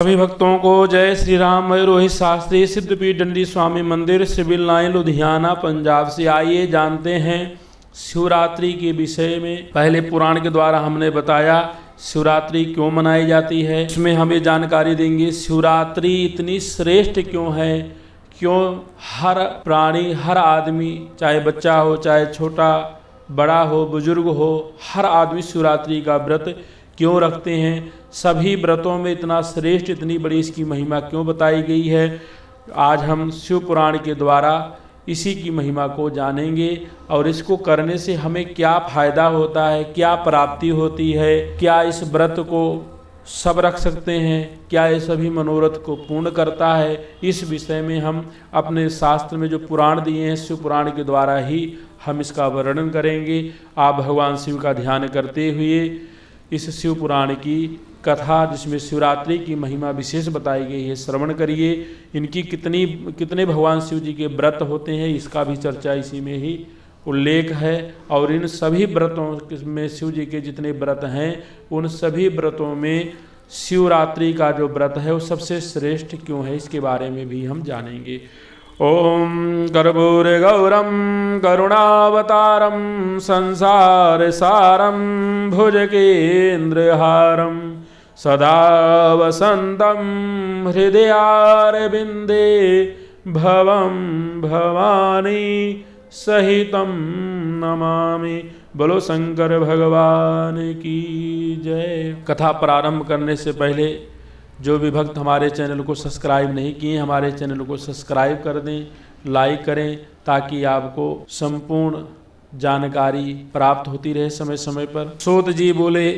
सभी भक्तों को जय श्री राम। मैं रोहित शास्त्री, सिद्धपीठ दंडी स्वामी मंदिर, सिविल लाइन, लुधियाना, पंजाब से। आइए जानते हैं शिवरात्रि के विषय में। पहले पुराण के द्वारा हमने बताया शिवरात्रि क्यों मनाई जाती है, इसमें हमें जानकारी देंगे शिवरात्रि इतनी श्रेष्ठ क्यों है, क्यों हर प्राणी, हर आदमी, चाहे बच्चा हो, चाहे छोटा बड़ा हो, बुजुर्ग हो, हर आदमी शिवरात्रि का व्रत क्यों रखते हैं। सभी व्रतों में इतना श्रेष्ठ, इतनी बड़ी इसकी महिमा क्यों बताई गई है। आज हम शिव पुराण के द्वारा इसी की महिमा को जानेंगे और इसको करने से हमें क्या फायदा होता है, क्या प्राप्ति होती है, क्या इस व्रत को सब रख सकते हैं, क्या ये सभी मनोरथ को पूर्ण करता है। इस विषय में हम अपने शास्त्र में जो पुराण दिए हैं, शिव पुराण के द्वारा ही हम इसका वर्णन करेंगे। आप भगवान शिव का ध्यान करते हुए इस शिव पुराण की कथा, जिसमें शिवरात्रि की महिमा विशेष बताई गई है, श्रवण करिए। इनकी कितने भगवान शिव जी के व्रत होते हैं, इसका भी चर्चा इसी में ही उल्लेख है। और इन सभी व्रतों में शिव जी के जितने व्रत हैं, उन सभी व्रतों में शिवरात्रि का जो व्रत है वो सबसे श्रेष्ठ क्यों है, इसके बारे में भी हम जानेंगे। ओम कर्पूरगौरम करुणावतारम संसार सारम भुजगेन्द्रहारम सदा वसंतम हृदयारविंदे भवम भवानी सहितम नमामि। बोलो शंकर भगवान की जय। कथा प्रारंभ करने से पहले जो भी भक्त हमारे चैनल को सब्सक्राइब नहीं किए, हमारे चैनल को सब्सक्राइब कर दें, लाइक करें, ताकि आपको संपूर्ण जानकारी प्राप्त होती रहे समय समय पर। सूत जी बोले,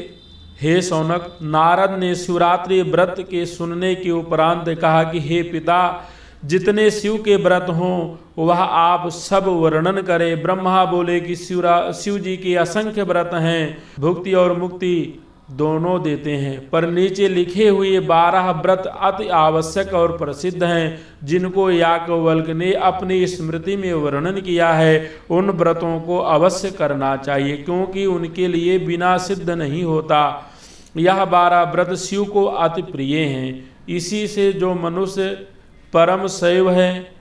हे शौनक, नारद ने शिवरात्रि व्रत के सुनने के उपरांत कहा कि हे पिता, जितने शिव के व्रत हों वह आप सब वर्णन करें। ब्रह्मा बोले कि शिव जी के असंख्य व्रत हैं, भुक्ति और मुक्ति दोनों देते हैं, पर नीचे लिखे हुए 12 व्रत अति आवश्यक और प्रसिद्ध हैं, जिनको याज्ञवल्क्य ने अपनी स्मृति में वर्णन किया है। उन व्रतों को अवश्य करना चाहिए, क्योंकि उनके लिए बिना सिद्ध नहीं होता। यह 12 व्रत शिव को अति प्रिय हैं। इसी से जो मनुष्य परम शैव है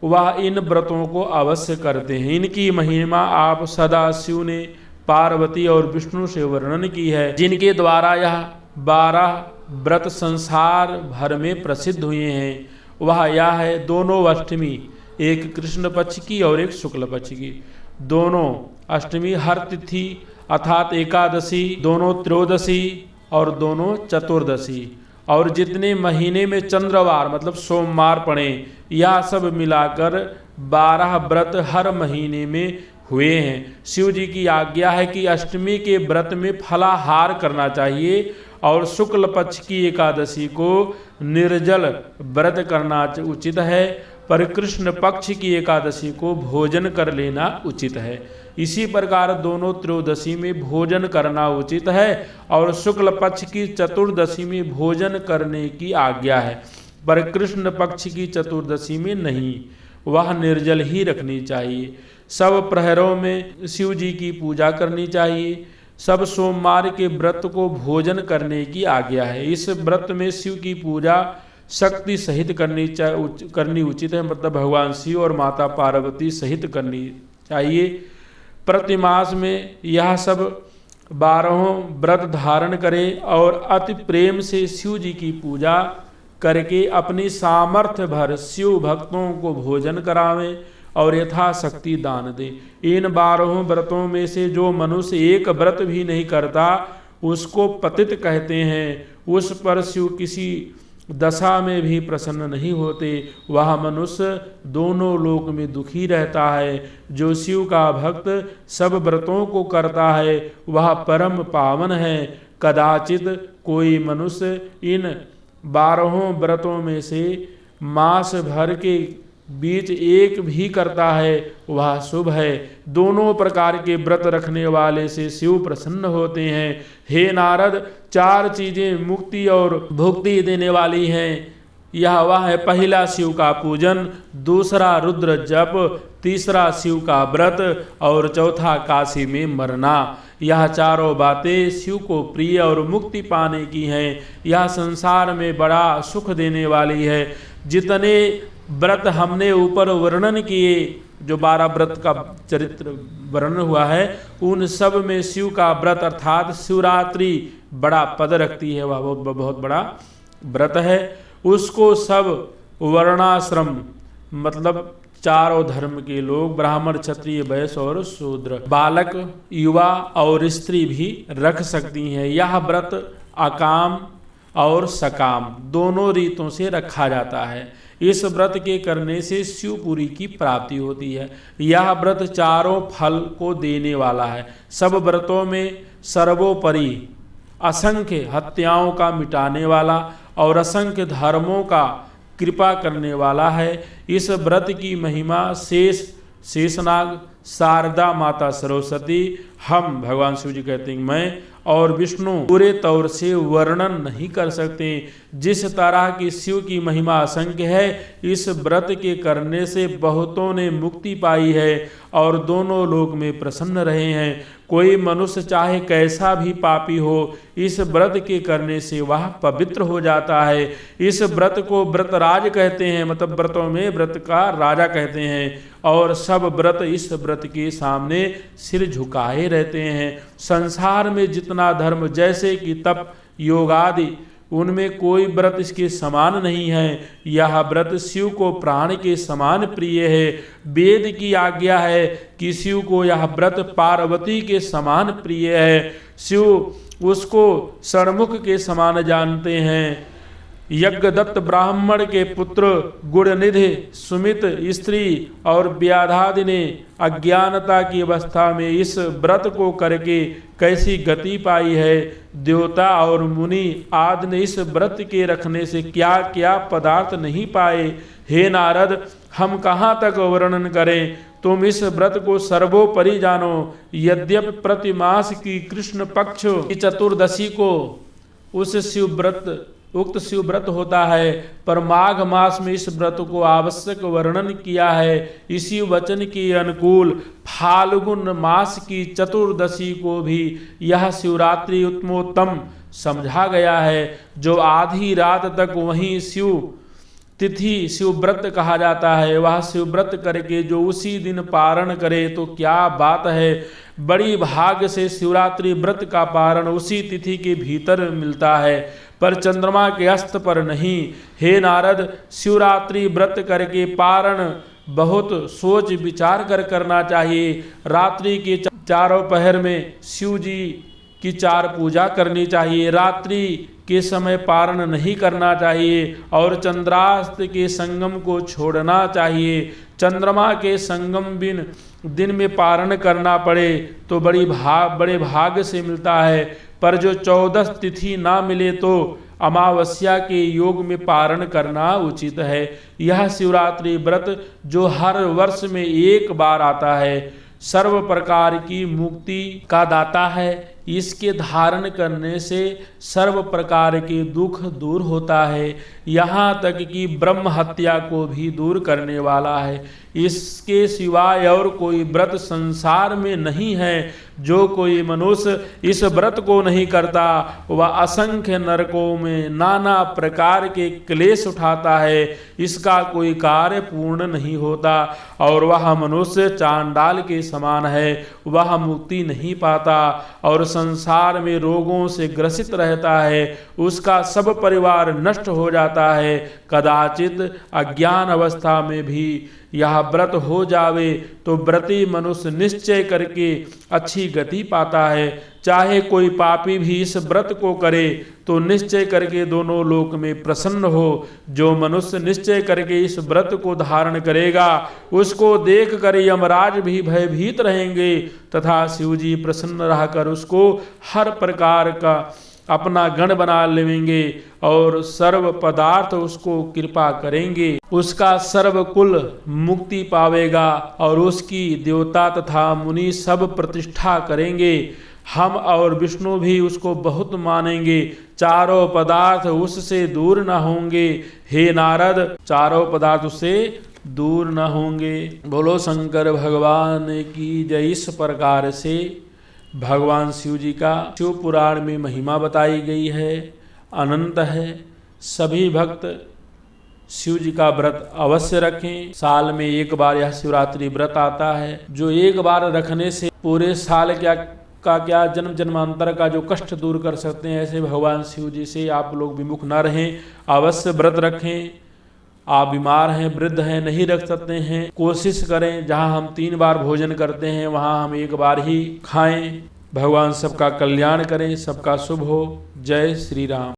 वह इन व्रतों को अवश्य करते हैं। इनकी महिमा आप सदा शिव ने पार्वती और विष्णु से वर्णन की है, जिनके द्वारा यह 12 व्रत संसार भर में प्रसिद्ध हुए हैं। वह यह है, दोनों अष्टमी, एक कृष्ण पक्ष की और एक शुक्ल पक्ष की। दोनों अष्टमी हर तिथि अर्थात एकादशी, दोनों त्रयोदशी और दोनों चतुर्दशी, और जितने महीने में चंद्रवार मतलब सोमवार पड़े, यह सब मिलाकर 12 व्रत हर महीने में हुए हैं। शिव जी की आज्ञा है कि अष्टमी के व्रत में फलाहार करना चाहिए और शुक्ल पक्ष की एकादशी को निर्जल व्रत करना उचित है, पर कृष्ण पक्ष की एकादशी को भोजन कर लेना उचित है। इसी प्रकार दोनों त्रयोदशी में भोजन करना उचित है और शुक्ल पक्ष की चतुर्दशी में भोजन करने की आज्ञा है, पर कृष्ण पक्ष की चतुर्दशी में नहीं, वह निर्जल ही रखनी चाहिए। सब प्रहरों में शिव जी की पूजा करनी चाहिए। सब सोमवार के व्रत को भोजन करने की आज्ञा है। इस व्रत में शिव की पूजा शक्ति सहित करनी उचित है, मतलब भगवान शिव और माता पार्वती सहित करनी चाहिए। प्रतिमास में यह सब 12 व्रत धारण करें और अति प्रेम से शिव जी की पूजा करके अपनी सामर्थ्य भर शिव भक्तों को भोजन करावें और यथाशक्ति दान दे। इन 12 व्रतों में से जो मनुष्य एक व्रत भी नहीं करता उसको पतित कहते हैं। उस पर शिव किसी दशा में भी प्रसन्न नहीं होते। वह मनुष्य दोनों लोक में दुखी रहता है। जो शिव का भक्त सब व्रतों को करता है वह परम पावन है। कदाचित कोई मनुष्य इन 12 व्रतों में से मास भर के बीच एक भी करता है, वह शुभ है। दोनों प्रकार के व्रत रखने वाले से शिव प्रसन्न होते हैं। हे नारद, 4 चीजें मुक्ति और भुक्ति देने वाली हैं। यह वह है पहला शिव का पूजन, दूसरा रुद्र जप, तीसरा शिव का व्रत और चौथा काशी में मरना। यह चारों बातें शिव को प्रिय और मुक्ति पाने की हैं। यह संसार में बड़ा सुख देने वाली है। जितने व्रत हमने ऊपर वर्णन किए, जो 12 व्रत का चरित्र वर्णन हुआ है, उन सब में शिव का व्रत अर्थात शिवरात्रि बड़ा पद रखती है। वह बहुत बड़ा व्रत है। उसको सब वर्णाश्रम मतलब चारों धर्म के लोग, ब्राह्मण, क्षत्रिय, वैश्य और शूद्र, बालक, युवा और स्त्री भी रख सकती हैं। यह व्रत अकाम और सकाम दोनों रीतों से रखा जाता है। इस व्रत के करने से शिवपुरी की प्राप्ति होती है। यह व्रत चारों फल को देने वाला है। सब व्रतों में सर्वोपरि असंख्य हत्याओं का मिटाने वाला और असंख्य धर्मों का कृपा करने वाला है। इस व्रत की महिमा शेषनाग, शारदा माता सरस्वती, हम भगवान शिव जी कहते हैं मैं और विष्णु पूरे तौर से वर्णन नहीं कर सकते। जिस तरह की शिव की महिमा असंख्य है, इस व्रत के करने से बहुतों ने मुक्ति पाई है और दोनों लोक में प्रसन्न रहे हैं। कोई मनुष्य चाहे कैसा भी पापी हो, इस व्रत के करने से वह पवित्र हो जाता है। इस व्रत को व्रतराज कहते हैं, मतलब व्रतों में व्रत का राजा कहते हैं। और सब व्रत इस व्रत के सामने सिर झुकाए रहते हैं। संसार में जितना धर्म जैसे कि तप, योग आदि, उनमें कोई व्रत इसके समान नहीं है। यह व्रत शिव को प्राण के समान प्रिय है। वेद की आज्ञा है कि शिव को यह व्रत पार्वती के समान प्रिय है। शिव उसको षणमुख के समान जानते हैं। यज्ञदत्त ब्राह्मण के पुत्र गुणनिधि सुमित स्त्री और व्याधादि ने अज्ञानता की अवस्था में इस व्रत को करके कैसी गति पाई है। देवता और मुनि आदि ने इस व्रत के रखने से क्या क्या पदार्थ नहीं पाए। हे नारद, हम कहाँ तक वर्णन करें। तुम इस व्रत को सर्वोपरि जानो। यद्यपि प्रतिमास की कृष्ण पक्ष की चतुर्दशी को उक्त शिव व्रत होता है, पर माघ मास में इस व्रत को आवश्यक वर्णन किया है। इसी वचन के अनुकूल फाल्गुन मास की चतुर्दशी को भी यह शिवरात्रि उत्तमोत्तम समझा गया है, जो आधी रात तक वहीं शिव तिथि शिव व्रत कहा जाता है। वह शिव व्रत करके जो उसी दिन पारण करे तो क्या बात है। बड़ी भाग्य से शिवरात्रि व्रत का पारण उसी तिथि के भीतर मिलता है, पर चंद्रमा के अस्त पर नहीं। हे नारद, शिवरात्रि व्रत करके पारण बहुत सोच विचार कर करना चाहिए। रात्रि के चारों पहर में शिव जी की 4 पूजा करनी चाहिए। रात्रि के समय पारण नहीं करना चाहिए और चंद्रास्त के संगम को छोड़ना चाहिए। चंद्रमा के संगम बिन दिन में पारण करना पड़े तो बड़े भाग्य से मिलता है, पर जो 14 तिथि ना मिले तो अमावस्या के योग में पारण करना उचित है। यह शिवरात्रि व्रत जो हर वर्ष में एक बार आता है, सर्व प्रकार की मुक्ति का दाता है। इसके धारण करने से सर्व प्रकार के दुख दूर होता है, यहाँ तक कि ब्रह्म हत्या को भी दूर करने वाला है। इसके सिवाय और कोई व्रत संसार में नहीं है। जो कोई मनुष्य इस व्रत को नहीं करता, वह असंख्य नरकों में नाना प्रकार के क्लेश उठाता है। इसका कोई कार्य पूर्ण नहीं होता और वह मनुष्य चांडाल के समान है। वह मुक्ति नहीं पाता और संसार में रोगों से ग्रसित रहता है। उसका सब परिवार नष्ट हो जाता है। कदाचित अज्ञान अवस्था में भी यह व्रत हो जावे तो व्रती मनुष्य निश्चय करके अच्छी गति पाता है। चाहे कोई पापी भी इस व्रत को करे तो निश्चय करके दोनों लोक में प्रसन्न हो। जो मनुष्य निश्चय करके इस व्रत को धारण करेगा, उसको देख कर यमराज भी भयभीत रहेंगे तथा शिवजी प्रसन्न रहकर उसको हर प्रकार का अपना गण बना लेंगे और सर्व पदार्थ उसको कृपा करेंगे। उसका सर्व कुल मुक्ति पावेगा और उसकी देवता तथा मुनि सब प्रतिष्ठा करेंगे। हम और विष्णु भी उसको बहुत मानेंगे, चारों पदार्थ उससे दूर न होंगे। हे नारद, चारों पदार्थ उससे दूर न होंगे। बोलो शंकर भगवान की जय। इस प्रकार से भगवान शिव जी का शिव पुराण में महिमा बताई गई है, अनंत है। सभी भक्त शिव जी का व्रत अवश्य रखें। साल में एक बार यह शिवरात्रि व्रत आता है, जो एक बार रखने से पूरे साल क्या जन्म जन्मांतर का जो कष्ट दूर कर सकते हैं। ऐसे भगवान शिव जी से आप लोग विमुख न रहें, अवश्य व्रत रखें। आप बीमार हैं, वृद्ध हैं, नहीं रख सकते हैं, कोशिश करें जहां हम 3 बार भोजन करते हैं वहां हम 1 बार ही खाएं। भगवान सबका कल्याण करें, सबका शुभ हो। जय श्री राम।